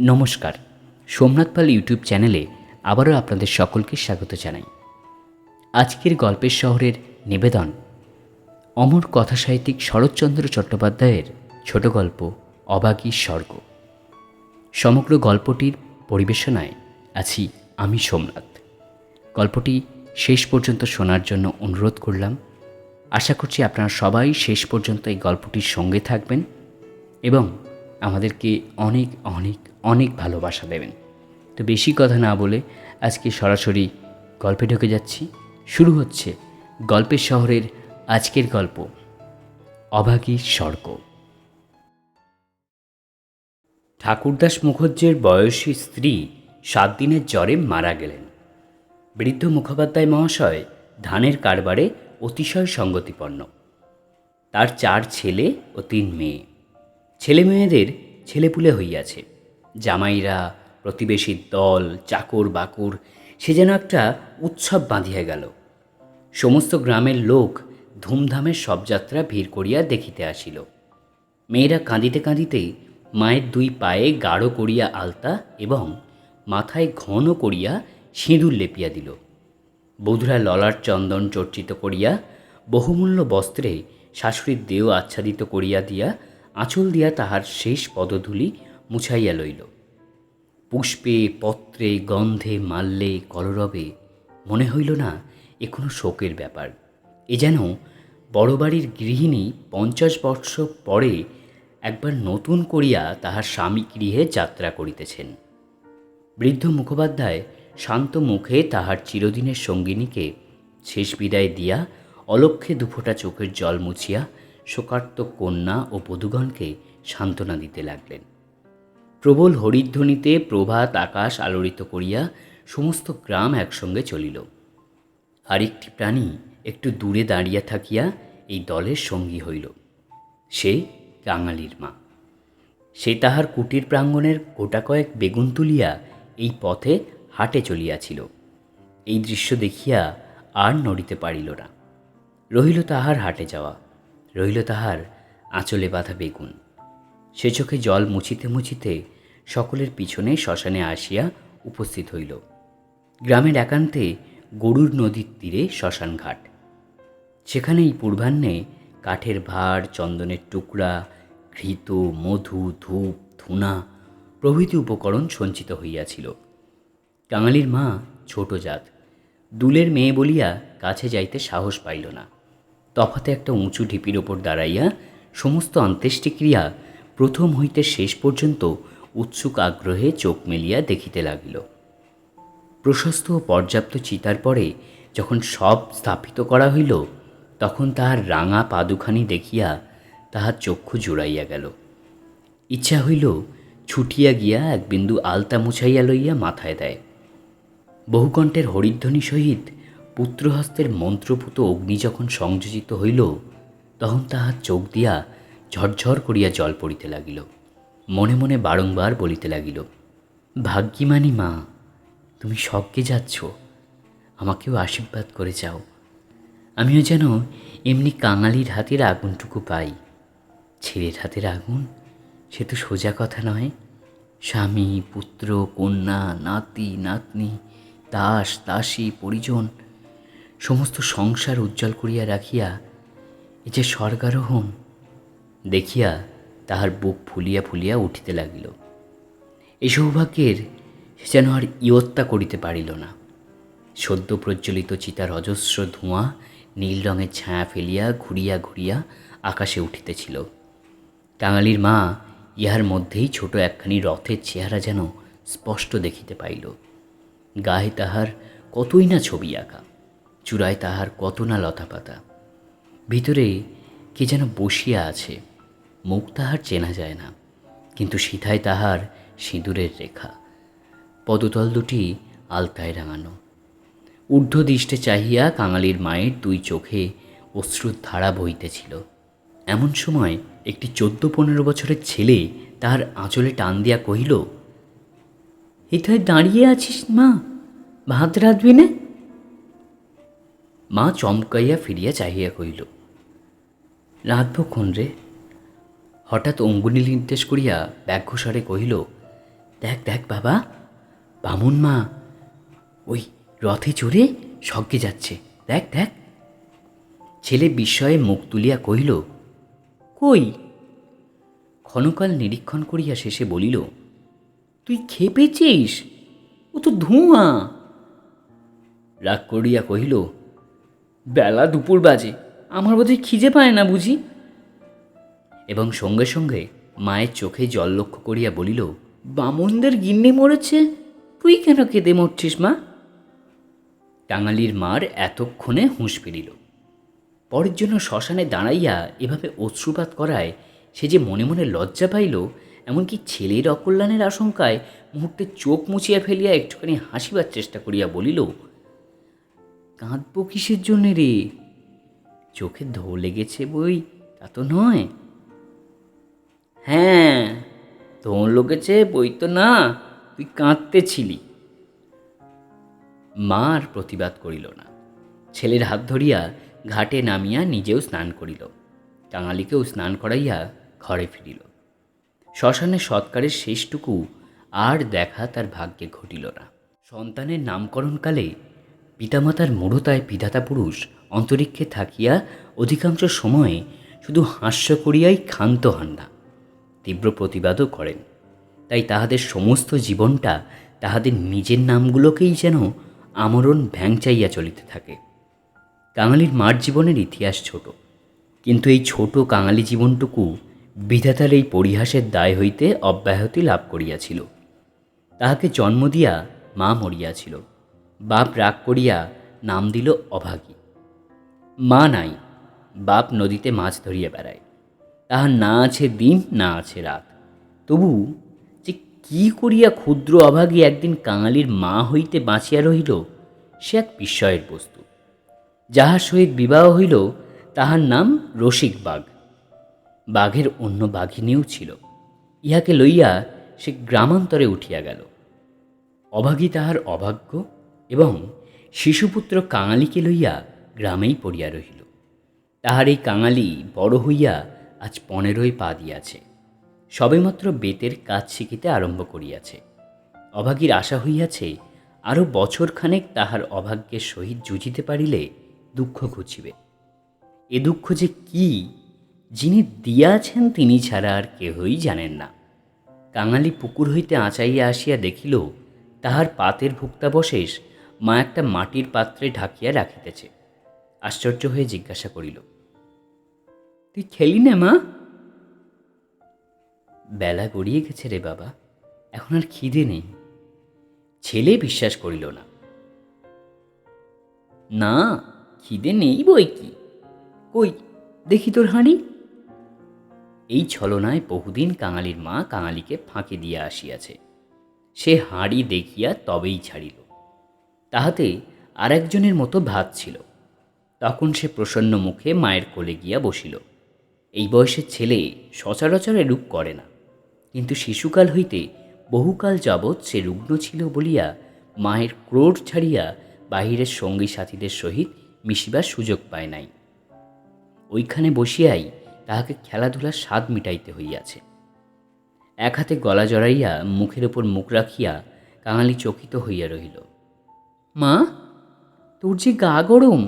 নমস্কার, সোমনাথ পাল ইউটিউব চ্যানেলে আবারও আপনাদের সকলকে স্বাগত জানাই। আজকের গল্পের শহরের নিবেদন অমর কথাসাহিত্যিক শরৎচন্দ্র চট্টোপাধ্যায়ের ছোট গল্প অবাগীর স্বর্গ। সমগ্র গল্পটির পরিবেশনায় আছি আমি সোমনাথ। গল্পটি শেষ পর্যন্ত শোনার জন্য অনুরোধ করলাম। আশা করছি আপনারা সবাই শেষ পর্যন্ত এই গল্পটির সঙ্গে থাকবেন এবং আমাদেরকে অনেক অনেক অনেক ভালোবাসা দেবেন। তো বেশি কথা না বলে আজকে সরাসরি গল্পে ঢুকে যাচ্ছি। শুরু হচ্ছে গল্পের শহরের আজকের গল্প অভাগীর স্বর্গ। ঠাকুরদাস মুখুজ্জের বয়সী স্ত্রী 7 দিনের জ্বরে মারা গেলেন। বৃদ্ধ মুখোপাধ্যায় মহাশয় ধানের কারবারে অতিশয় সঙ্গতিপন্ন। তার 4 ছেলে ও 3 মেয়ে। ছেলে মেয়েদের ছেলেপুলে হইয়াছে। জামাইরা, প্রতিবেশীর দল, চাকর বাকর, সে যেন একটা উৎসব বাঁধিয়া গেল। সমস্ত গ্রামের লোক ধুমধামের শবযাত্রা ভিড় করিয়া দেখিতে আসিল। মেয়েরা কাঁদিতে কাঁদিতে মায়ের 2 পায়ে গাঢ় করিয়া আলতা এবং মাথায় ঘন করিয়া সিঁদুর লেপিয়া দিল। বধূরা ললাট চন্দন চর্চিত করিয়া বহুমূল্য বস্ত্রে শাশুড়ির দেহ আচ্ছাদিত করিয়া দিয়া আঁচল দিয়া তাহার শেষ পদধূলি মুছাইয়া লইল। পুষ্পে, পত্রে, গন্ধে, মাল্যে, কলরবে মনে হইল না এ কোনো শোকের ব্যাপার। এ যেন বড় বাড়ির গৃহিণী 50 বর্ষ পরে একবার নতুন করিয়া তাহার স্বামী গৃহে যাত্রা করিতেছেন। বৃদ্ধ মুখোপাধ্যায় শান্ত মুখে তাহার চিরদিনের সঙ্গিনীকে শেষ বিদায় দিয়া অলক্ষ্যে 2 ফোঁটা চোখের জল মুছিয়া শোকার্ত কন্যা ও বধূগণকে সান্ত্বনা দিতে লাগলেন। প্রবল হরিধ্বনিতে প্রভাত আকাশ আলোড়িত করিয়া সমস্ত গ্রাম একসঙ্গে চলিল। আরেকটি প্রাণী একটু দূরে দাঁড়িয়া থাকিয়া এই দলের সঙ্গী হইল। সে কাঙালির মা। সে তাহার কুটির প্রাঙ্গণের গোটাকয়েক বেগুন তুলিয়া এই পথে হাটে চলিয়াছিল। এই দৃশ্য দেখিয়া আর নড়িতে পারিল না। রহিল তাহার হাটে যাওয়া, রহিল তাহার আঁচলে বাঁধা বেগুন। সে চোখে জল মুছিতে মুছিতে সকলের পিছনে শ্মশানে আসিয়া উপস্থিত হইল। গ্রামের একান্তে গরুর নদীর তীরে শ্মশান ঘাট। সেখানেই পূর্বাহ্নে কাঠের ভাঁড়, চন্দনের টুকরা, ঘৃত, মধু, ধূপ, ধূনা প্রভৃতি উপকরণ সঞ্চিত হইয়াছিল। কাঙালির মা ছোট জাত, দুলের মেয়ে বলিয়া কাছে যাইতে সাহস পাইল না। তফাতে একটা উঁচু ঢিপির ওপর দাঁড়াইয়া সমস্ত অন্ত্যেষ্টিক্রিয়া প্রথম হইতে শেষ পর্যন্ত উৎসুক আগ্রহে চোখ মেলিয়া দেখিতে লাগিল। প্রশস্ত ও পর্যাপ্ত চিতার পরে যখন সব স্থাপিত করা হইল, তখন তাহার রাঙা পা দুখানি দেখিয়া তাহার চক্ষু জুড়াইয়া গেল। ইচ্ছা হইল ছুটিয়া গিয়া এক বিন্দু আলতা মুছাইয়া লইয়া মাথায় দেয়। বহুকণ্ঠের হরিধ্বনি সহিত পুত্রহস্তের মন্ত্রপুত অগ্নি যখন সংযোজিত হইল, তখন তাহার চোখ দিয়া ঝরঝর করিয়া জল পড়িতে লাগিল। মনে মনে বারংবার বলিতে লাগিল, ভাগ্যিমানী মা, তুমি স্বর্গে যাচ্ছ, আমাকেও আশীর্বাদ করে যাও। আমিও যেন এমনি কাঙালির হাতের আগুনটুকু পাই। ছেলের হাতের আগুন সে তো সোজা কথা নয়। স্বামী, পুত্র, কন্যা, নাতি নাতনি, দাস দাসী, পরিজন সমস্ত সংসার উজ্জ্বল করিয়া রাখিয়া এ যে স্বর্গারোহণ দেখিয়া তাহার বুক ফুলিয়া ফুলিয়া উঠিতে লাগিল। এই সৌভাগ্যের সে যেন আর ইয়ত্তা করিতে পারিল না। সদ্য প্রজ্বলিত চিতার অজস্র ধোঁয়া নীল রঙের ছায়া ফেলিয়া ঘুরিয়া ঘুরিয়া আকাশে উঠিতেছিল। কাঙালির মা ইহার মধ্যেই ছোট একখানি রথের চেহারা যেন স্পষ্ট দেখিতে পাইল। গায়ে তাহার কতই না ছবি আঁকা, চূড়ায় তাহার কত না লতাপাতা। ভিতরে কে যেন বসিয়া আছে। মুখ তাহার চেনা যায় না, কিন্তু সিথায় তাহার সিঁদুরের রেখা। পদতল দুটি আলতায় রাঙানো। ঊর্ধ্বদৃষ্টে চাহিয়া কাঙালির মায়ের 2 চোখে অশ্রুর ধারা বহিতেছিল। এমন সময় একটি 14-15 বছরের ছেলে তাহার আঁচলে টান দিয়া কহিল, এথায় দাঁড়িয়ে আছিস মা, ভাত রাঁধবি নে? মা চমকাইয়া ফিরিয়া চাহিয়া কহিল, রাঁধব ক্ষণ রে। হঠাৎ অঙ্গুলি নির্দেশ করিয়া ব্যাঘ্রস্বরে কহিল, দেখ দেখ বাবা, বামুন মা ওই রথে চড়ে স্বর্গে যাচ্ছে, দেখ দেখ। ছেলে বিস্ময়ে মুখ তুলিয়া কহিল, কই? ক্ষণকাল নিরীক্ষণ করিয়া শেষে বলিল, তুই খেপেছিস, ও তো ধোঁয়া। রাগ করিয়া কহিল, বেলা দুপুর বাজে, আমার বোধহয় খিদে পায় না বুঝি। এবং সঙ্গে সঙ্গে মায়ের চোখে জল লক্ষ্য করিয়া বলিল, বামনদের গিন্নি মরেছে, তুই কেন কেঁদে মরছিস মা? কাঙালির মার এতক্ষণে হুঁশ ফিরিল। পরের জন্য শ্মশানে দাঁড়াইয়া এভাবে অশ্রুপাত করায় সে যে মনে মনে লজ্জা পাইল, এমনকি ছেলের অকল্যাণের আশঙ্কায় মুহূর্তে চোখ মুছিয়া ফেলিয়া একটুখানি হাসিবার চেষ্টা করিয়া বলিল, কাঁদব কিসের জন্যে রে? চোখে ধো লেগেছে বই তা তো নয়। হ্যাঁ, ধোঁ লেগেছে বই তো না, তুই কাঁদতেছিলি। মা আর প্রতিবাদ করিল না। ছেলের হাত ধরিয়া ঘাটে নামিয়া নিজেও স্নান করিল, কাঙালিকেও স্নান করাইয়া ঘরে ফিরিল। শ্মশানে সৎকারের শেষটুকু আর দেখা তার ভাগ্যে ঘটিল না। সন্তানের নামকরণকালে পিতামাতার মূঢ়তায় বিধাতা পুরুষ অন্তরিক্ষে থাকিয়া অধিকাংশ সময়ে শুধু হাস্য করিয়াই ক্ষান্ত হন না, তীব্র প্রতিবাদও করেন। তাই তাহাদের সমস্ত জীবনটা তাহাদের নিজের নামগুলোকেই যেন আমরণ ভ্যাংচাইয়া চলিতে থাকে। কাঙালির মার জীবনের ইতিহাস ছোট, কিন্তু এই ছোট কাঙালি জীবনটুকু বিধাতার এই পরিহাসের দায় হইতে অব্যাহতি লাভ করিয়াছিল। তাহাকে জন্ম দিয়া মা মরিয়াছিল, বাপ রাগ করিয়া নাম দিল অভাগী। মা নাই, বাপ নদীতে মাছ ধরিয়া বেড়ায়, তাহার না আছে দিন না আছে রাত। তবু যে কি করিয়া ক্ষুদ্র অভাগী একদিন কাঙালির মা হইতে বাঁচিয়া রহিল, সে এক বিস্ময়ের বস্তু। যাহার সহিত বিবাহ হইল তাহার নাম রসিক বাঘ। বাঘের অন্য বাঘিনীও ছিল, ইহাকে লইয়া সে গ্রামান্তরে উঠিয়া গেল। অভাগী তাহার অভাগ্য এবং শিশুপুত্র কাঙালিকে লইয়া গ্রামেই পড়িয়া রহিল। তাহার এই কাঙালি বড় হইয়া আজ 15 পা দিয়াছে, সবেমাত্র বেতের কাজ শিখিতে আরম্ভ করিয়াছে। অভাগীর আশা হইয়াছে আরও বছরখানেক তাহার অভাগ্যের সহিত জুঝিতে পারিলে দুঃখ ঘুচিবে। এ দুঃখ যে কি, যিনি দিয়াছেন তিনি ছাড়া আর কেহই জানেন না। কাঙালি পুকুর হইতে আঁচাইয়া আসিয়া দেখিল তাহার পাতের ভুক্তাবশেষ মা একটা মাটির পাত্রে ঢাকিয়া রাখিতেছে। আশ্চর্য হয়ে জিজ্ঞাসা করিল, তুই খেলি না মা? বেলা গড়িয়ে গেছে রে বাবা, এখন আর খিদে নেই। ছেলে বিশ্বাস করিল না। না, খিদে নেই বই কি, কই দেখি তোর হাঁড়ি। এই ছলনায় বহুদিন কাঙালির মা কাঙালিকে ফাঁকি দিয়া আসিয়াছে। সে হাঁড়ি দেখিয়া তবেই ছাড়িল। তাহাতে আর একজনের মতো ভাত ছিল। তখন সে প্রসন্ন মুখে মায়ের কোলে গিয়া বসিল। এই বয়সের ছেলে সচরাচর এরূপ করে না, কিন্তু শিশুকাল হইতে বহুকাল যাবৎ সে রুগ্ন ছিল বলিয়া মায়ের ক্রোধ ছাড়িয়া বাহিরের সঙ্গী সাথীদের সহিত মিশিবার সুযোগ পায় নাই। ওইখানে বসিয়াই তাহাকে খেলাধুলার স্বাদ মিটাইতে হইয়াছে। এক হাতে গলা জড়াইয়া মুখের ওপর মুখ রাখিয়া কাঙালি চকিত হইয়া রহিল। মা, তোর যে গা গরম,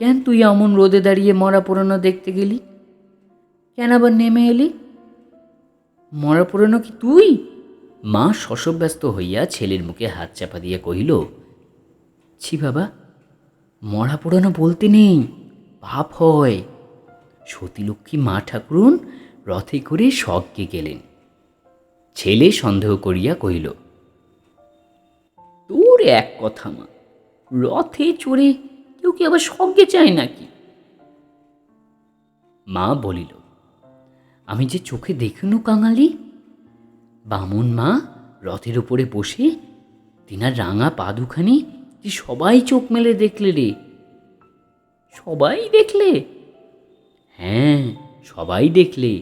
কেন তুই অমন রোদে দাঁড়িয়ে মরা পুরানো দেখতে গেলি? কেন আবার নেমে এলি? মরা পুরানো কি তুই? মা শশব্যস্ত হইয়া ছেলের মুখে হাত চাপা দিয়া কহিল, ছি বাবা, মরা পুরানো বলতে নেই, পাপ হয়। সতীলক্ষ্মী মা ঠাকুরুন রথে করে স্বর্গে গেলেন। ছেলে সন্দেহ করিয়া কহিল, তোর এক কথা মা, রথে চড়ে কেউ কি আবার স্বর্গে চায় নাকি? মা বলিল, আমি যে চোখে দেখিনু কাঙালি, বামুন মা রথের উপরে বসে তিনার রাঙা পা দুখানি যে সবাই চোখ মেলে দেখলে রে। সবাই দেখলে? হ্যাঁ, সবাই দেখলে।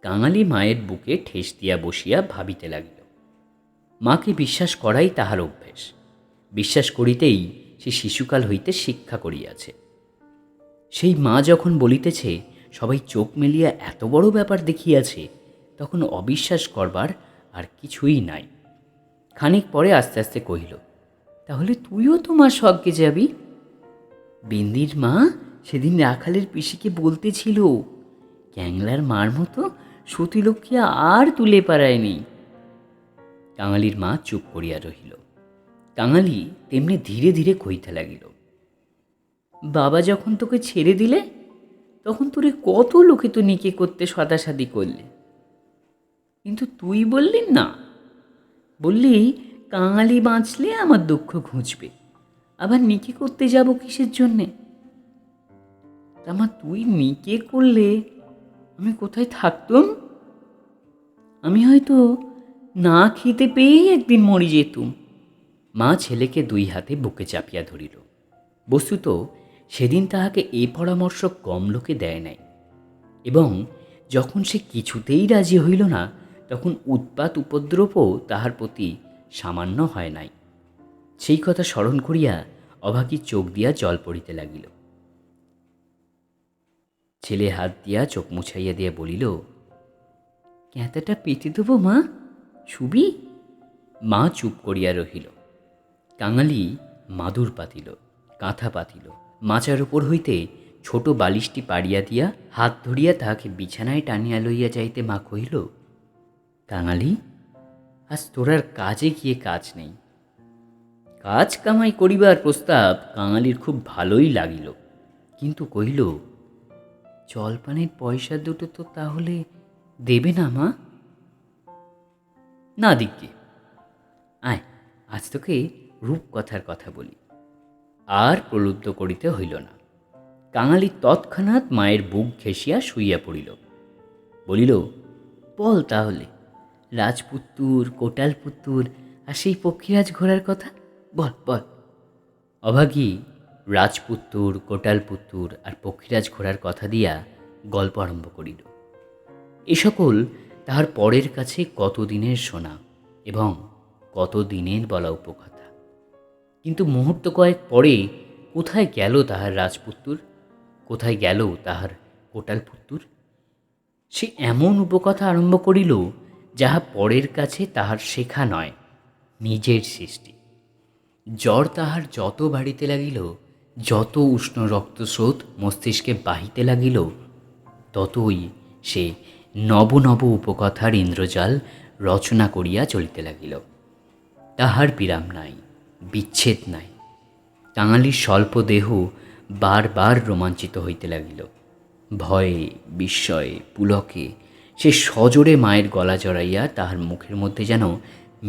কাঙালি মায়ের বুকে ঠেস দিয়া বসিয়া ভাবিতে লাগিল। মাকে বিশ্বাস করাই তাহার অভ্যেস। বিশ্বাস করিতেই সে শিশুকাল হইতে শিক্ষা করিয়াছে। সেই মা যখন বলিতেছে সবাই চোখ মেলিয়া এত বড় ব্যাপার দেখিয়াছে, তখন অবিশ্বাস করবার আর কিছুই নাই। খানিক পরে আস্তে আস্তে কহিল, তাহলে তুইও তোমার স্বর্গে যাবি? বিন্দির মা সেদিন রাখালের পিসিকে বলতেছিল, ক্যাংলার মার মতো সতীলক্ষ্মী আর তুলে পারায়নি। কাঙালির মা চুপ করিয়া রহিল। কাঙালি তেমনি ধীরে ধীরে কইতে লাগিল, বাবা যখন তোকে ছেড়ে দিলে তখন তোরে কত লোকে তো নিকে করতে সাদাসাদি করলে, কিন্তু তুই বললি না। বললি কাঙালি বাঁচলে আমার দুঃখ ঘুচবে, আবার নিকে করতে যাব কিসের জন্যে? আমার তুই নিকে করলে আমি কোথায় থাকতুম? আমি হয়তো না খেতে পেয়েই একদিন মরে যেতুম। মা ছেলেকে দুই হাতে বুকে চাপিয়া ধরিল। বস্তুত সেদিন তাহাকে এই পরামর্শ কম লোকে দেয় নাই, এবং যখন সে কিছুতেই রাজি হইল না তখন উৎপাত উপদ্রবও তাহার প্রতি সামান্য হয় নাই। সেই কথা স্মরণ করিয়া অভাগী চোখ দিয়া জল পড়িতে লাগিল। ছেলে হাত দিয়া চোখ মুছাইয়া দিয়া বলিল, ক্যাঁতাটা পেতে দেবো মা, শুবি? মা চুপ করিয়া রহিল। কাঙালি মাদুর পাতিল, কাঁথা পাতিল, মাচার উপর হইতে ছোট বালিশটি পাড়িয়া দিয়া হাত ধরিয়া তাহাকে বিছানায় টানিয়া লইয়া যাইতে মা কহিল, কাঙালি, আজ তোরার কাজে গিয়ে কাজ নেই। কাজ কামাই করিবার প্রস্তাব কাঙালির খুব ভালোই লাগিল, কিন্তু কহিল, জলপানের পয়সা দুটো তো তাহলে দেবে না মা? না দিকে, আয় আজ তোকে রূপকথার কথা বলি। আর প্রলুব্ধ করিতে হইল না। কাঙালি তৎক্ষণাৎ মায়ের বুক ঘেঁষিয়া শুইয়া পড়িল। বলিল, বল তাহলে, রাজপুত্তুর, কোটালপুত্তুর আর সেই পক্ষীরাজ ঘোড়ার কথা বল বল। অভাগী রাজপুত্তুর, কোটালপুত্তুর আর পক্ষীরাজ ঘোড়ার কথা দিয়া গল্প আরম্ভ করিল। এ সকল তাহার পরের কাছে কতদিনের শোনা এবং কতদিনের বলা উপকথা। কিন্তু মুহূর্ত কয়েক পরে কোথায় গেল তাহার রাজপুত্তুর, কোথায় গেল তাহার কোটালপুত্তুর? সে এমন উপকথা আরম্ভ করিল যাহা পরের কাছে তাহার শেখা নয়, নিজের সৃষ্টি। জ্বর তাহার যত বাড়িতে লাগিল, যত উষ্ণ রক্তস্রোত মস্তিষ্কে বাহিতে লাগিল, ততই সে নব নব উপকথার ইন্দ্রজাল রচনা করিয়া চলিতে লাগিল। তাহার বিরাম নাই, বিচ্ছেদ নাই। কাঙালির স্বল্প দেহ বারবার রোমাঞ্চিত হইতে লাগিল। ভয়ে, বিস্ময়ে, পুলকে সে সজোরে মায়ের গলা জড়াইয়া তাহার মুখের মধ্যে যেন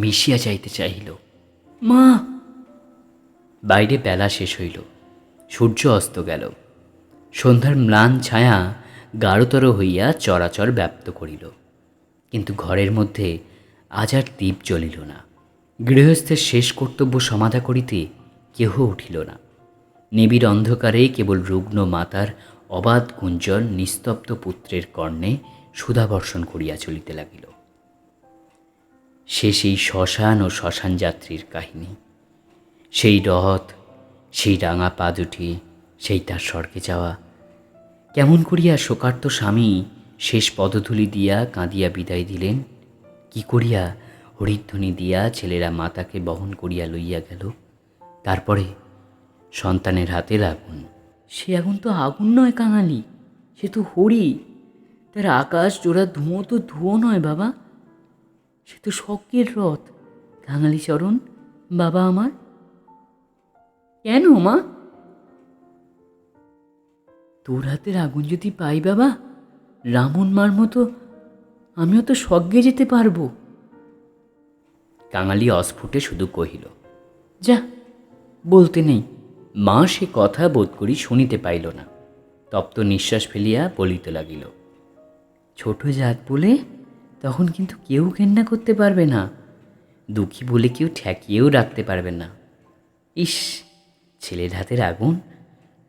মিশিয়া যাইতে চাহিল। মা! বাইরে বেলা শেষ হইল, সূর্য অস্ত গেল। সন্ধ্যার ম্লান ছায়া গাঢ়তর হইয়া চরাচর ব্যাপ্ত করিল, কিন্তু ঘরের মধ্যে আজ আর দীপ জ্বলিল না। গৃহস্থের শেষ কর্তব্য সমাধা করিতে কেহ উঠিল না। নিবিড় অন্ধকারে কেবল রুগ্ন মাতার অবাধ গুঞ্জন নিস্তব্ধ পুত্রের কর্ণে সুধাবর্ষণ করিয়া চলিতে লাগিল। সে সেই শ্মশান ও শ্মশান যাত্রীর কাহিনী, সেই রথ, সেই রাঙা পাদুটি, সেই তার স্বর্গে যাওয়া। কেমন করিয়া শোকার্ত স্বামী শেষ পদধূলি দিয়া কাঁদিয়া বিদায় দিলেন, কি করিয়া হরিধ্বনি দিয়া ছেলেরা মাতাকে বহন করিয়া লইয়া গেল। তারপরে সন্তানের হাতের আগুন। সে আগুন তো আগুন নয় কাঙালি, সে তো হরি। তার আকাশ জোড়া ধুঁয়ো তো ধুঁয়ো নয় বাবা, সে তো স্বর্গের রথ। কাঙালি চরণ, বাবা আমার। কেন মা? তোর হাতের আগুন যদি পাই বাবা, রামন মার মতো আমিও তো স্বর্গে যেতে পারবো। কাঙালি অস্ফুটে শুধু কহিল, যা, বলতে নেই। মা সে কথা বোধ করি শুনিতে পাইল না। তপ্ত নিঃশ্বাস ফেলিয়া বলিতে লাগিল, ছোট জাত বলে তখন কিন্তু কেউ ঘেন্না করতে পারবে না, দুঃখী বলে কেউ ঠেকিয়েও রাখতে পারবে না। ইস, ছেলের হাতের আগুন,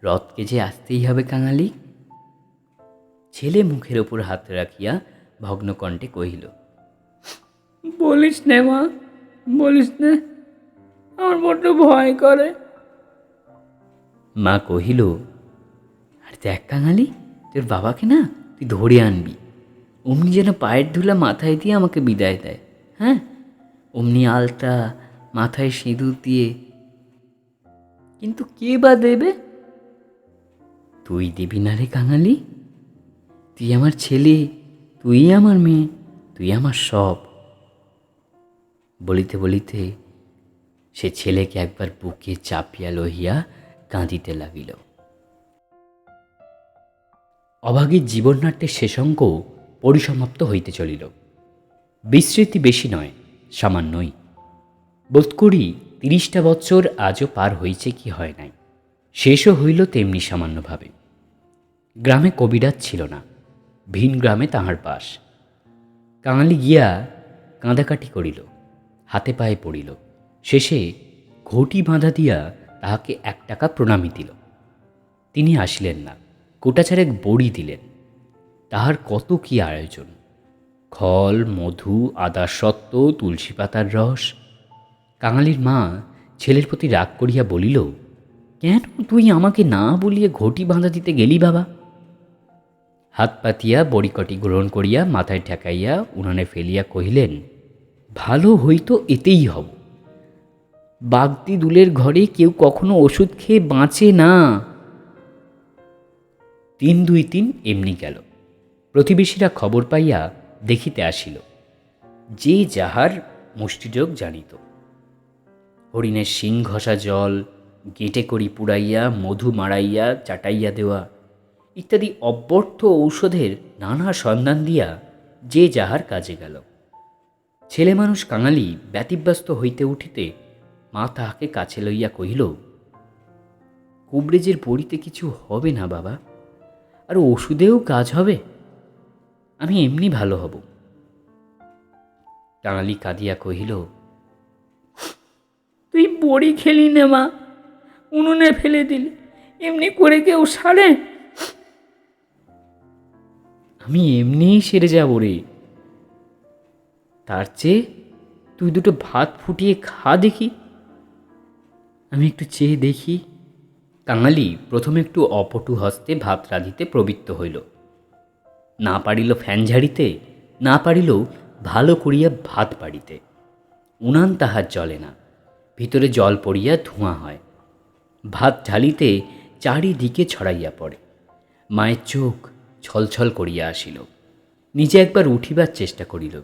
রথকে যে আসতেই হবে কাঙালি। ছেলে মুখের ওপর হাত রাখিয়া ভগ্নকণ্ঠে কহিল, বলিস নে মা, বলিস নে, আমার বড্ড ভয় করে। মা কহিল, আর দেখ কাঙালি, তোর বাবাকে না তুই ধরে আনবি, অমনি যেন পায়ের ধুলা মাথায় দিয়ে আমাকে বিদায় দেয়। হ্যাঁ, অমনি আলতা, মাথায় সিঁদুর দিয়ে। কিন্তু কে বা দেবে? তুই দিবি না রে কাঙালি। তুই আমার ছেলে, তুই আমার মেয়ে, তুই আমার সব। বলিতে বলিতে সে ছেলেকে একবার বুকে চাপিয়া লইয়া কাঁদিতে লাগিল। অভাগীর জীবননাট্যের শেষাঙ্ক পরিসমাপ্ত হইতে চলিল। বিস্মৃতি বেশি নয়, সামান্যই। বোধ করি ৩০টা বৎসর আজও পার হইছে কি হয় নাই। শেষও হইল তেমনি সামান্যভাবে। গ্রামে কবিরাজ ছিল না, ভিন গ্রামে তাহার বাস। কাঙালি গিয়া কাঁদাকাটি করিল, হাতে পায়ে পড়িল। শেষে ঘটি বাঁধা দিয়া তাহাকে ১ টাকা প্রণামী দিল। তিনি আসিলেন না, গোটাচারেক বড়ি দিলেন। তাহার কত কি আয়োজন! খল, মধু, আদার সত্ত্ব, তুলসী পাতার রস। কাঙালির মা ছেলের প্রতি রাগ করিয়া বলিল, কেন তুই আমাকে না বলিয়ে ঘটি বাঁধা দিতে গেলি বাবা? হাত পাতিয়া বড়িকটি গ্রহণ করিয়া মাথায় ঠেকাইয়া উনানে ফেলিয়া কহিলেন, ভালো হইতো এতেই হব। বাগদি দুলের ঘরে কেউ কখনো ওষুধ খেয়ে বাঁচে না। ৩ ২ ৩ এমনি গেল। প্রতিবেশীরা খবর পাইয়া দেখিতে আসিল। যে যাহার মুষ্টিযোগ জানিত। হরিণের শিং ঘষা জল, গেঁটে করি পুড়াইয়া, মধু মাড়াইয়া চাটাইয়া দেওয়া ইত্যাদি অব্যর্থ ঔষধের নানা সন্ধান দিয়া যে যাহার কাজে গেল। ছেলে মানুষ কাঙালি ব্যতিব্যস্ত হইতে উঠিতে মা তাহাকে কাছে লইয়া কহিল, কুবরেজের বড়িতে কিছু হবে না বাবা, আর ওষুধেও কাজ হবে। আমি এমনি ভালো হব। কাঙালি কাঁদিয়া কহিল, তুই বড়ি খেলি না মা, উনুনে ফেলে দিলি, এমনি করে কেউ সারে? আমি এমনিই সেরে যাব রে। তার চেয়ে তুই দুটো ভাত ফুটিয়ে খা দেখি। আমি একটু চেয়ে দেখি। কাঙালি প্রথমে একটু অপটু হস্তে ভাত রাঁধিতে প্রবৃত্ত হইল। না পারিল ফ্যান ঝাড়িতে, না পারিল ভালো করিয়া ভাত পাড়িতে। উনান তাহার জ্বলে না, ভিতরে জল পড়িয়া ধোঁয়া হয়। ভাত ঢালিতে চারিদিকে ছড়াইয়া পড়ে। মায়ের চোখ ছলছল করিয়া আসিল। নিজে একবার উঠিবার চেষ্টা করিল,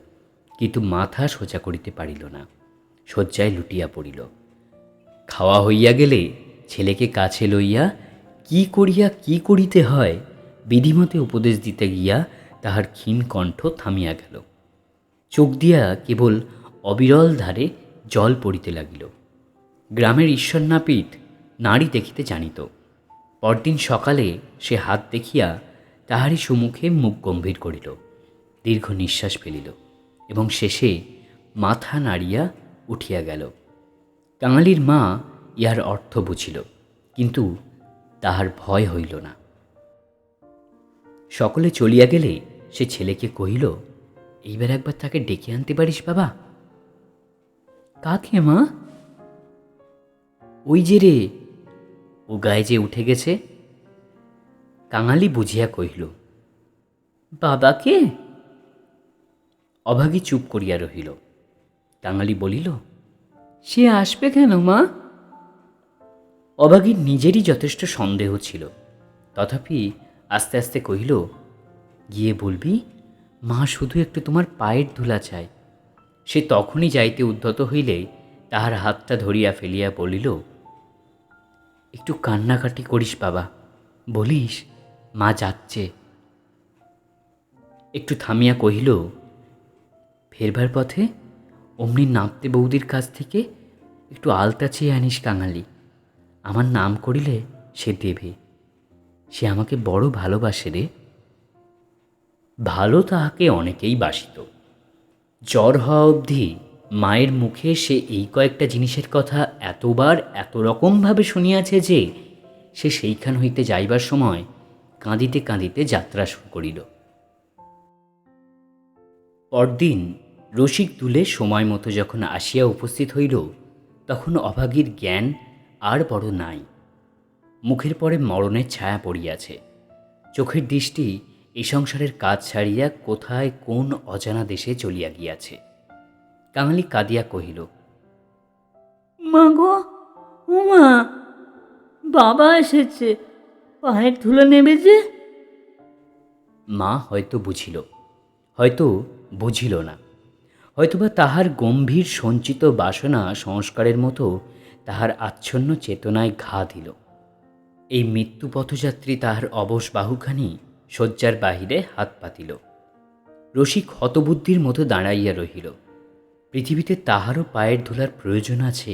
কিন্তু মাথা সোজা করিতে পারিল না, শয্যায় লুটিয়া পড়িল। খাওয়া হইয়া গেলে ছেলেকে কাছে লইয়া কি করিয়া কি করিতে হয় বিধিমতে উপদেশ দিতে গিয়া তাহার ক্ষীণ কণ্ঠ থামিয়া গেল। চোখ দিয়া কেবল অবিরল ধারে জল পড়িতে লাগিল। গ্রামের ঈশ্বরনাপিত নারী দেখিতে জানিত। পরদিন সকালে সে হাত দেখিয়া তাহারই সম্মুখে মুখ গম্ভীর করিল, দীর্ঘ নিঃশ্বাস ফেলিল এবং শেষে মাথা নাড়িয়া উঠিয়া গেল। কাঙালির মা ইহার অর্থ বুঝিল, কিন্তু তাহার ভয় হইল না। সকলে চলিয়া গেলে সে ছেলেকে কহিল, এইবার একবার তাকে ডেকে আনতে পারিস বাবা? কাকে মা? ওই যে রে, ও গায়ে যে উঠে গেছে। কাঙালি বুঝিয়া কহিল, বাবাকে? অভাগী চুপ করিয়া রহিল। কাঙালি বলিল, সে আসবে কেন মা? অভাগীর নিজেরই যথেষ্ট সন্দেহ ছিল, তথাপি আস্তে আস্তে কহিল, গিয়ে বলবি মা শুধু একটু তোমার পায়ের ধুলা চায়। সে তখনই যাইতে উদ্যত হইলে তাহার হাতটা ধরিয়া ফেলিয়া বলিল, একটু কান্নাকাটি করিস বাবা, বলিস মা যাচ্ছে। একটু থামিয়া কহিল, ফেরবার পথে অমনি নাপতে বৌদির কাছ থেকে একটু আলতা চেয়ে আনিস কাঙালি। আমার নাম করিলে সে দেবে। সে আমাকে বড় ভালোবাসে রে। ভালো তাহাকে অনেকেই বাসিত। জ্বর হওয়া অবধি মায়ের মুখে সে এই কয়েকটা জিনিসের কথা এতবার এত রকমভাবে শুনিয়াছে যে সে সেইখান হইতে যাইবার সময় কাঁদিতে কাঁদিতে যাত্রা শুরু করিল। পরদিন রসিক দুলে সময় মতো যখন আসিয়া উপস্থিত হইল, তখন অভাগীর জ্ঞান আর বড় নাই। মুখের পরে মরণের ছায়া পড়িয়াছে, চোখের দৃষ্টি এই সংসারের কাজ ছাড়িয়া কোথায় কোন অজানা দেশে চলিয়া গিয়াছে। কাঙালি কাঁদিয়া কহিল, মা গো, ও মা, বাবা এসেছে, পায়ের ধুলো নেবে যে। মা হয়তো বুঝিল, হয়তো বুঝিল না, হয়তোবা তাহার গম্ভীর সঞ্চিত বাসনা সংস্কারের মতো তাহার আচ্ছন্ন চেতনায় ঘা দিল। এই মৃত্যু পথযাত্রী তাহার অবশ বাহুখানি শয্যার বাহিরে হাত পাতিল। রসিক হতবুদ্ধির মতো দাঁড়াইয়া রহিল। পৃথিবীতে তাহারও পায়ের ধুলার প্রয়োজন আছে,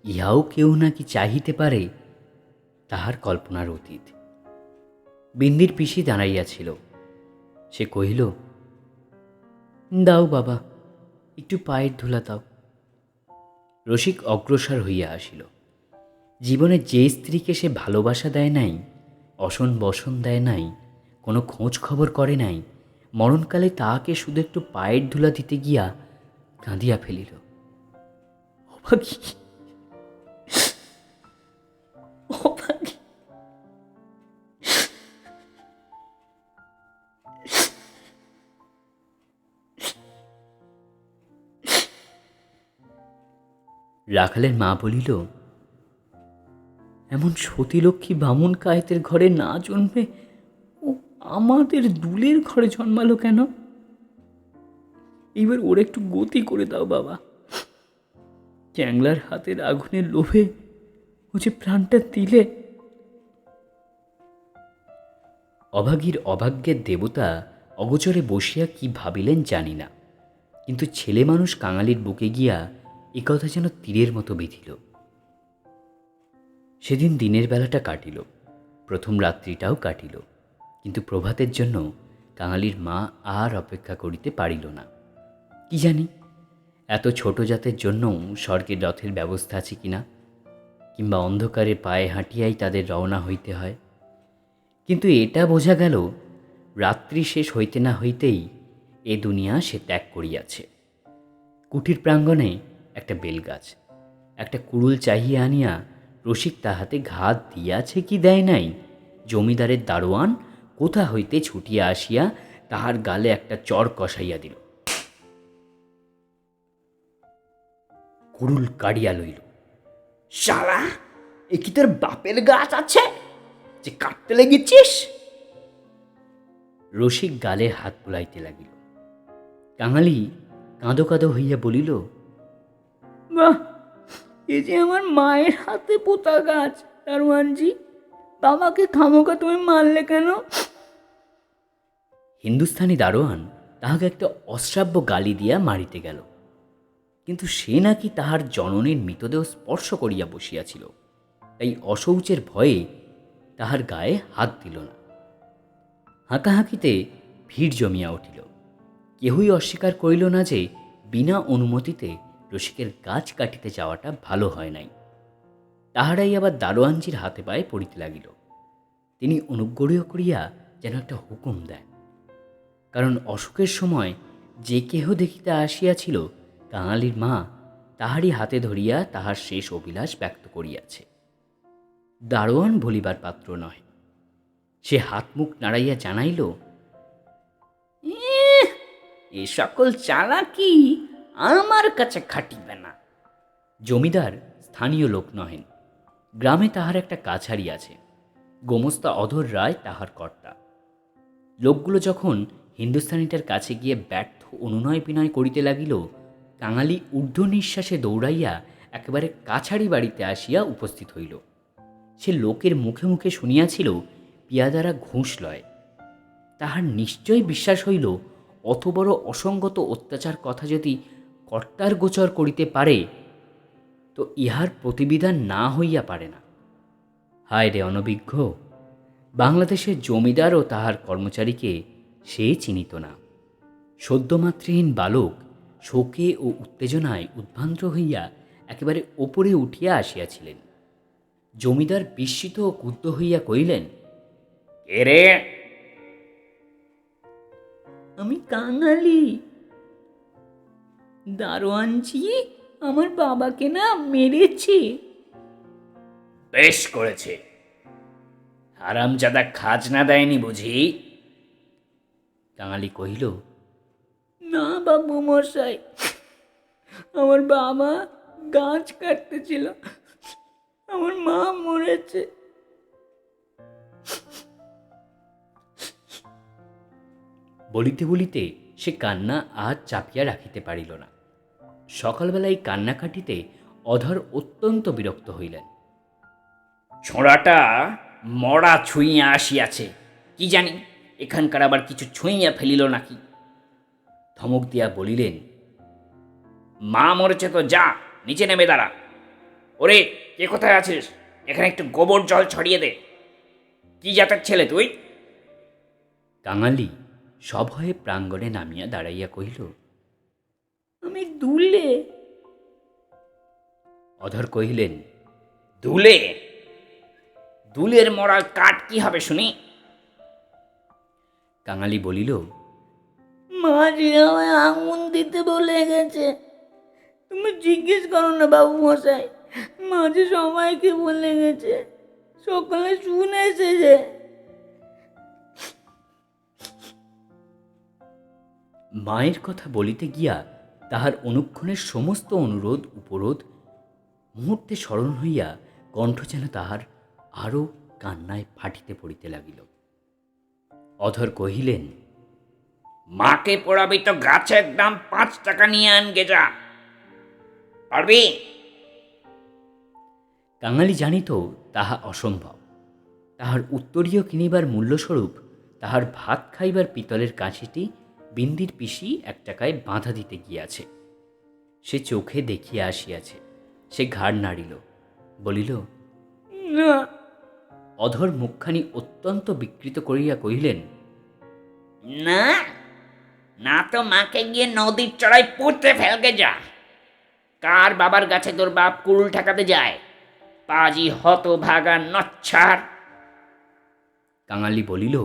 ইহাও কেউ নাকি চাহিতে পারে, তাহার কল্পনার অতীত। বিন্দির পিসি দাঁড়াইয়াছিল। সে কহিল, দাও বাবা, একটু পায়ের ধুলা দাও। রসিক অগ্রসর হইয়া আসিল। জীবনে যে স্ত্রীকে সে ভালোবাসা দেয় নাই, অসন বসন দেয় নাই, কোনো খোঁজ খবর করে নাই, মরণকালে তাহাকে শুধু একটু পায়ের ধুলা দিতে গিয়া কাঁদিয়া ফেলিল। অভাগী, অভাগী। রাখালের মা বলিল, এমন সতীলক্ষ্মী বামুন কায়েতের ঘরে না জন্মে ও আমাদের দুলের ঘরে জন্মালো কেন? এইবার ওর একটু গতি করে দাও বাবা। চ্যাংলার হাতের আগুনের লোভে ও যে প্রাণটা দিলে। অভাগীর অভাগ্যের দেবতা অগোচরে বসিয়া কি ভাবিলেন জানি না, কিন্তু ছেলে মানুষ কাঙালির বুকে গিয়া একথা যেন তীরের মতো বিঁধিল। সেদিন দিনের বেলাটা কাটিল, প্রথম রাত্রিটাও কাটিল, কিন্তু প্রভাতের জন্য কাঙালির মা আর অপেক্ষা করিতে পারিল না। কি জানি এত ছোট জাতের জন্য স্বর্গের রথের ব্যবস্থা আছে কিনা, কিংবা অন্ধকারে পায়ে হাঁটিয়াই তাদের রওনা হইতে হয়। কিন্তু এটা বোঝা গেল, রাত্রি শেষ হইতে না হইতেই এ দুনিয়া সে ত্যাগ করিয়াছে। কুটির প্রাঙ্গণে একটা বেলগাছ, একটা কুড়ুল চাহিয়া আনিয়া রসিক তাহাতে ঘাত দিয়াছে কি দেয় নাই, জমিদারের দারোয়ান কোথা হইতে ছুটিয়া আসিয়া তাহার গালে একটা চর কষাইয়া দিল। কুড়ুল কাড়িয়া লইল। শালা, এ কি তোর বাপের গাছ আছে যে কাটতে লেগেছিস? রসিক গালে হাত বুলাইতে লাগিল। কাঙালি কাঁদো কাঁদো হইয়া বলিল, বাহ, এ যে আমার মায়ের হাতে পোতা গাছ, দারোয়ানজি, বাবাকে খামোকা তুমি মারলে কেন? হিন্দুস্থানি দারোয়ান তাহাকে একটা অশ্রাব্য গালি দিয়া মারিতে গেল, কিন্তু সে নাকি তাহার জননীর মৃতদেহ স্পর্শ করিয়া বসিয়াছিল, তাই অশৌচের ভয়ে তাহার গায়ে হাত দিল না। হাঁকাহাঁকিতে ভিড় জমিয়া উঠিল। কেহই অস্বীকার করিল না যে বিনা অনুমতিতে রসিকের গাছ কাটিতে যাওয়াটা ভালো হয় নাই। তাহারাই আবার দারোয়ানজির হাতে পায়ে পড়িতে লাগিল। তিনি অনুগ্রহ করিয়া যেন একটা হুকুম দেন, কারণ অসুখের সময় যে কেহ দেখিতে আসিয়াছিল কাঙালির মা তাহারই হাতে ধরিয়া তাহার শেষ অভিলাষ ব্যক্ত করিয়াছে। দারোয়ান বলিবার পাত্র নহে। সে হাত মুখ নাড়াইয়া জানাইল, এ সকল চালাকি আমার কাছে খাটিবে না। জমিদার স্থানীয় লোক নহেন, গ্রামে তাহার একটা কাছারি আছে, গোমস্তা অধর রায় তাহার কর্তা। লোকগুলো যখন হিন্দুস্থানিটার কাছে গিয়ে ব্যর্থ অনুনয় বিনয় করিতে লাগিল, কাঙালি ঊর্ধ্ব নিঃশ্বাসে দৌড়াইয়া একেবারে কাছারি বাড়িতে আসিয়া উপস্থিত হইল। সে লোকের মুখে মুখে শুনিয়াছিল পিয়াদারা ঘুষ লয়। তাহার নিশ্চয় বিশ্বাস হইল, অত বড় অসঙ্গত অত্যাচার কথা যদি কর্তার গোচর করিতে পারে, তো ইহার প্রতিবিধান না হইয়া পারে না। হায় রে অনভিজ্ঞ! বাংলাদেশের জমিদার ও তাহার কর্মচারীকে সে চিনিত না। সদ্যমাতৃহীন বালক শোকে ও উত্তেজনায় উদ্ভ্রান্ত হইয়া একেবারে ওপরে উঠিয়া আসিয়াছিলেন। জমিদার বিস্মিত ও ক্রুদ্ধ হইয়া কহিলেন, কে রে? আমি কাঙালি। দারোয়ানজি আমার বাবাকে না মেরেছে। বেশ করেছে। হারামজাদা খাজনা দেয়নি বুঝি? কাঙালি কহিল, না বাবু মশাই, আমার বাবা গাছ কাটতেছিল, আমার মা মরেছে। বলিতে বলিতে সে কান্না আর চাপিয়া রাখিতে পারিল না। সকালবেলায় কান্না কাটিতে অধর অত্যন্ত বিরক্ত হইলেন। ছোঁড়াটা মরা ছুঁইয়া আসিয়াছে, কি জানি এখানকার আবার কিছু ছুঁইয়া ফেলিল নাকি। ধমক দিয়া বলিলেন, মা মরেছে তো যা, নিচে নেমে দাঁড়া। ওরে, কে কোথায় আছিস? এখানে একটু গোবর জল ছড়িয়ে দে। কি জাতের ছেলে তুই? কাঙালি সভয়ে প্রাঙ্গণে নামিয়া দাঁড়াইয়া কহিল, আমি দুলে। অধর কহিলেন, দুলে? দুলের মরার কাঠ কি হবে শুনি? কাঙালি বলিল, মা যে আমায় আঙুন দিতে বলে গেছে। তুমি জিজ্ঞেস করো না বাবু মশাই, মা যে সবাইকে বলে গেছে, সকালে শুনেছে যে। মায়ের কথা বলিতে গিয়া তাহার অনুক্ষণের সমস্ত অনুরোধ উপরোধ মুহূর্তে স্মরণ হইয়া কণ্ঠ যেন তাহার আরও কান্নায় ফাটিতে পড়িতে লাগিল। অধর কহিলেন, মাকে পড়াবি তো গাছের দাম 5 টাকা নিয়ে আনগে যা, পারবি? কাঙালি জানিত তাহা অসম্ভব। তাহার উত্তরীয় কিনিবার মূল্যস্বরূপ তাহার ভাত খাইবার পিতলের কাঁচিটি বিন্দির পিসি 1 টাকায় বাঁধা দিতে গিয়াছে। সে চোখে দেখিয়া আসিয়াছে। সে ঘাড় নাড়িল, বলিল, না। অধর মুখখানি অত্যন্ত বিকৃত করিয়া কহিলেন, না, না তো মাকে গিয়ে নদীর চড়াই পুঁতে ফেলকে যা। কার বাবার গাছে তোর বাপ কুড়ুল ঠেকাতে যায়? পাজি হত ভাগা নচ্ছার। কাঙালি বলিল,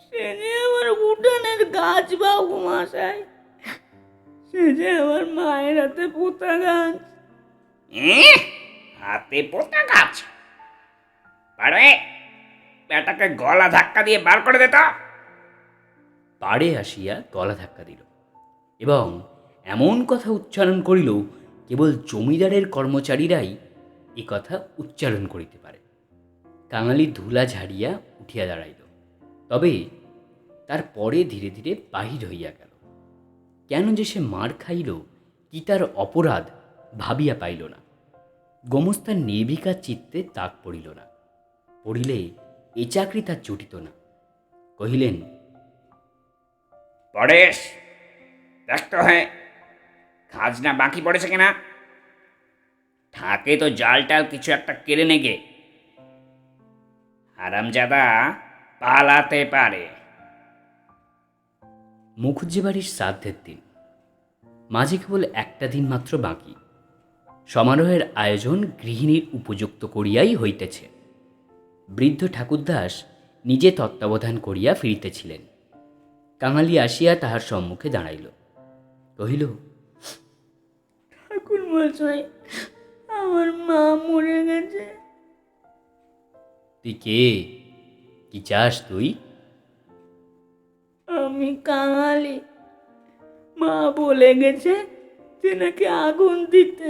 সে যে আমার উঠানের গাছ বাবু মশাই, সে যে আমার মায়ের হাতে পোতা গাছ। হাতে পোতা গাছ? পারে বেটাকে গলা ধাক্কা দিয়ে বার করে দে তো। পাড়ে আসিয়া গলা ধাক্কা দিল এবং এমন কথা উচ্চারণ করিল কেবল জমিদারের কর্মচারীরাই এ কথা উচ্চারণ করিতে পারে। কাঙালি ধুলা ঝাড়িয়া উঠিয়া দাঁড়াইল, তবে তার পরে ধীরে ধীরে বাহির হইয়া গেল। কেন যে সে মার খাইল, কি তার অপরাধ ভাবিয়া পাইল না। গোমস্তার নির্বিকার চিত্তে তাক পড়িল না। পড়িলে এ চাকরি তার জুটিত না। কহিলেন, পরেশ, দেখতে হয় খাজনা বাকি পড়েছে কিনা। থাকে তো জাল টাল কিছু একটা কেড়ে নেগে। হারামজাদা পালাতে পারে। মুখুজ্জে বাড়ির শ্রাদ্ধের দিন। মাঝে কেবল একটা দিন মাত্র বাকি। সমারোহের আয়োজন গৃহিণীর উপযুক্ত করিয়াই হইতেছে। বৃদ্ধ ঠাকুরদাস নিজে তত্ত্বাবধান করিয়া ফিরিতেছিলেন। কাঙালি আসিয়া তাহার সম্মুখে দাঁড়াইল, কহিল, ঠাকুর মশাই, আমার মা মরে গেছে। তুই কে? কি চাস তুই? আমি কাঙালি। মা বলে গেছে যে নাকি আগুন দিতে।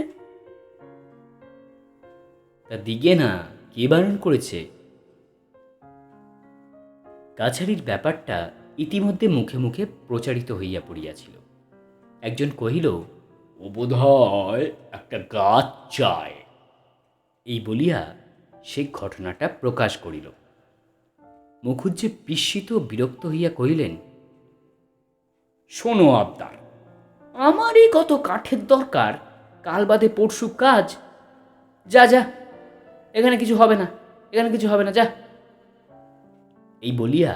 তা দিগে না, কে বারণ করেছে? কাছারির ব্যাপারটা ইতিমধ্যে মুখে মুখে প্রচারিত হইয়া পড়িয়াছিল। একজন কহিল, ও বোধ হয় একটা গাছ চায়। এই বলিয়া সে ঘটনাটা প্রকাশ করিল। মুখুজ্জে বিস্মিত বিরক্ত হইয়া কহিলেন, শোনো আবদার, আমারই কত কাঠের দরকার, কাল বাদে পরশু কাজ। যা যা, এখানে কিছু হবে না, এখানে কিছু হবে না, যা। এই বলিয়া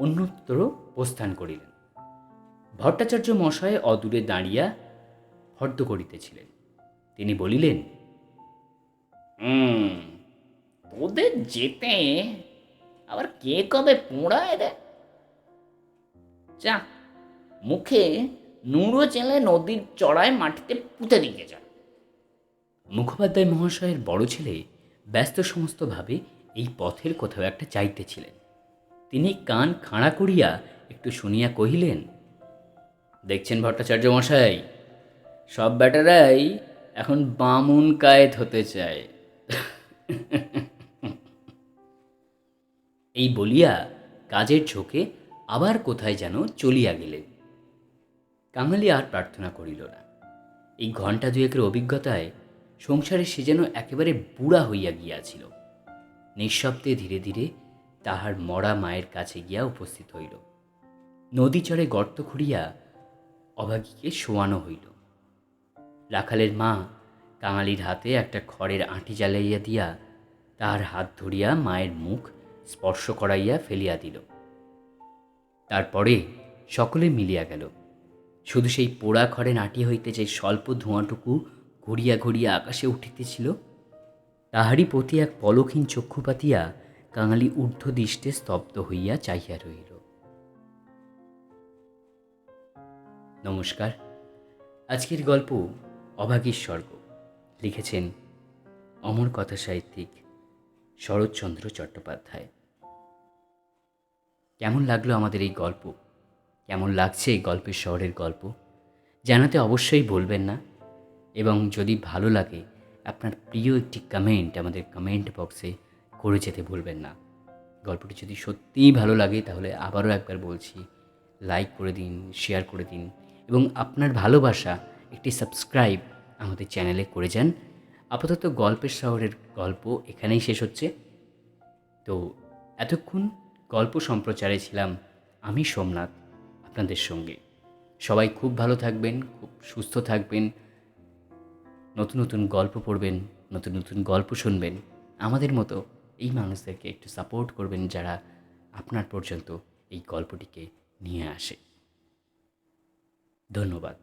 অন্যত্র প্রস্থান করিলেন। ভট্টাচার্য মশায় অদূরে দাঁড়িয়া হর্দ করিতেছিলেন। তিনি বলিলেন, তোদের যেতে আবার কে কবে পোড়ায় রে? যা, মুখে নুড়ো চেলে নদীর চড়ায় মাটিতে পুঁতে দিকে যা। মুখোপাধ্যায় মহাশয়ের বড় ছেলে ব্যস্ত সমস্তভাবে এই পথের কোথাও একটা যাইতেছিলেন। তিনি কান খাড়া করিয়া একটু শুনিয়া কহিলেন, দেখছেন ভট্টাচার্য মশাই, সব ব্যাটারাই এখন বামুন কায়েত হতে চায়। এই বলিয়া কাজের ঝোঁকে আবার কোথায় যেন চলিয়া গেলেন। কাঙালি আর প্রার্থনা করিল না। এই ঘণ্টা দুয়েকের অভিজ্ঞতায় সংসারে সে যেন একেবারে বুড়া হইয়া গিয়াছিল। নিঃশব্দে ধীরে ধীরে তাহার মরা মায়ের কাছে গিয়া উপস্থিত হইল। নদী চরে গর্ত খুঁড়িয়া অভাগীকে শোয়ানো হইল। রাখালের মা কাঙালির হাতে একটা খড়ের আঁটি জ্বালাইয়া দিয়া তাহার হাত ধরিয়া মায়ের মুখ স্পর্শ করাইয়া ফেলিয়া দিল। তারপরে সকলে মিলিয়া গেল। শুধু সেই পোড়া খড়ের আঁটি হইতে যে স্বল্প ধোঁয়াটুকু ঘুরিয়া ঘুরিয়া আকাশে উঠিতেছিল, তাহারই প্রতি এক পলকহীন চক্ষু পাতিয়া কাঙালি ঊর্ধ্বদৃষ্টে স্তব্ধ হইয়া চাহিয়া রহিল। নমস্কার। আজকের গল্প অভাগীর স্বর্গ লিখেছেন অমর কথা সাহিত্যিক শরৎচন্দ্র চট্টোপাধ্যায়। কেমন লাগলো আমাদের এই গল্প? কেমন লাগছে এই গল্পের শহরের গল্প? জানাতে অবশ্যই বলবেন না। এবং যদি ভালো লাগে আপনার প্রিয় একটি কমেন্ট আমাদের কমেন্ট বক্সে করে যেতে ভুলবেন না। গল্পটি যদি সত্যিই ভালো লাগে তাহলে আবারও একবার বলছি, লাইক করে দিন, শেয়ার করে দিন এবং আপনার ভালোবাসা একটি সাবস্ক্রাইব আমাদের চ্যানেলে করে যান। আপাতত গল্পের শহরের গল্প এখানেই শেষ হচ্ছে। তো এতক্ষণ গল্প সম্প্রচারে ছিলাম আমি সোমনাথ আপনাদের সঙ্গে। সবাই খুব ভালো থাকবেন, খুব সুস্থ থাকবেন, নতুন নতুন গল্প পড়বেন, নতুন নতুন গল্প শুনবেন। আমাদের মতো এই মানুষদেরকে একটু সাপোর্ট করবেন যারা আপনার পর্যন্ত এই গল্পটিকে নিয়ে আসে। ধন্যবাদ।